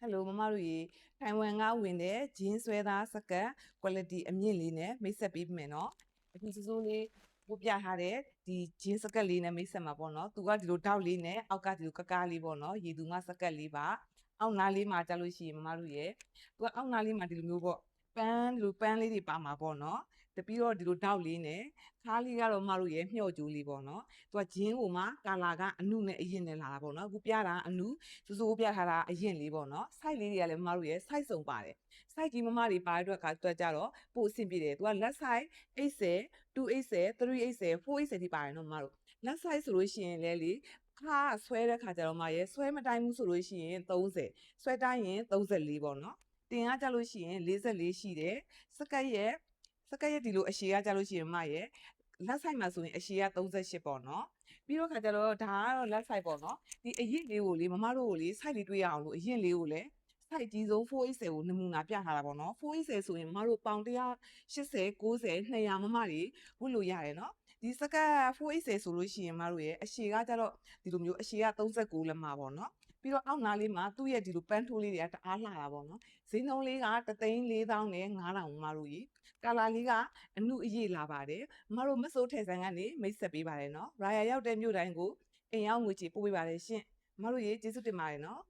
Hello မမတို့ရေထိုင်ဝမ်ကဝင်တဲ့ဂျင်းဆွဲသားစကတ် quality အမြင့်လေးနဲ့မိတ်ဆက်ပေးမယ်နော်အခုစိုးစိုးလေးပို့ပြထားတဲ့ဒီဂျင်းစကတ်လေးနဲ့မိတ်ဆက်မှာပေါ့နော်သူကဒီလိုတောက်လေးနဲ့အောက်ကဒီလိုကကားလေးပေါ့နော်ရေသူငါစကတ်လေးပါအောက်နားလေးမှာကြာလို့ရှိရင်မမတို့ရေသူကအောက်နားလေးမှာဒီလိုမျိုးပေါ့ပန်းဒီလိုပန်းလေးတွေပါမှာပေါ့နော်တပြီးတော့ဒီလိုတောက်လေးနဲ့ခါးလေးကတော့မမတို့ရေမျှော့ကြိုးလေးပေါ့နော်သူကဂျင်းဟိုမှာကာလာကအနုနဲ့အရင်နဲ့လာတာပေါ့နော်အခုပြတာအနုစိုးစိုးပြထားတာအရင်လေးပေါ့နော် site လေးတွေကလည်းမမတို့ရဲ့ site စုံပါတယ် site ကြီးမမတွေပါတဲ့အတွက်ကကြတော့ပို့အဆင်ပြေတယ်သူက left side 80 280 380 480ထိပါတယ်နော်မမတို့ left side ဆိုလို့ရှိရင်လည်းလေခါဆွဲတဲ့ခါကျတော့မရဲ့ဆွဲမတိုင်းဘူးဆိုလို့ရှိရင်30ဆွဲတိုင်းရင်34ပေါ့နော်တင်ကကြလို့ရှိရင်44ရှိတယ်စကတ်ရဲ့ဒီလိုအရှည်ကကြလို့ရှိရင်မရဲ့လက်ဆိုင်မှာဆိုရင်အရှည်က38ပေါ့နော်ပြီးတော့ခါကျတော့ဒါကတော့လက်ဆိုင်ပေါ့နော်ဒီအရင်လေးကိုလေမမတို့ကိုလေ site လေးတွေ့ရအောင်လို့အရင်လေးကိုလည်း site ကြီးဆုံး480ကိုနမူနာပြထားတာပေါ့နော်480ဆိုရင်မမတို့ပေါင်180 90 200မမတွေဝတ်လို့ရတယ်နော်ဒီစကတ်480ဆိုလို့ရှိရင်မတို့ရဲ့အရှည်ကကြတော့ဒီလိုမျိုးအရှည်က39လက်မပေါ့နော်ပြီးတော့အောက်နားလေးမှာသူ့ရဲ့ဒီလိုပန်းထိုးလေးတွေကတအားလှတာပေါ့နော်ဈေးနှုန်းလေးက3,400နဲ့9,000မတို့ကြီးကာလာလေးကအနုအရေးလာပါတယ်မတို့မစိုးထဲဆန်းကနေမိတ်ဆက်ပေးပါတယ်နော်ရာယာရောက်တဲ့မြို့တိုင်းကိုအိမ်ရောက်ငွေချေပို့ပေးပါတယ်ရှင်မတို့ရေကျေးဇူးတင်ပါတယ်နော်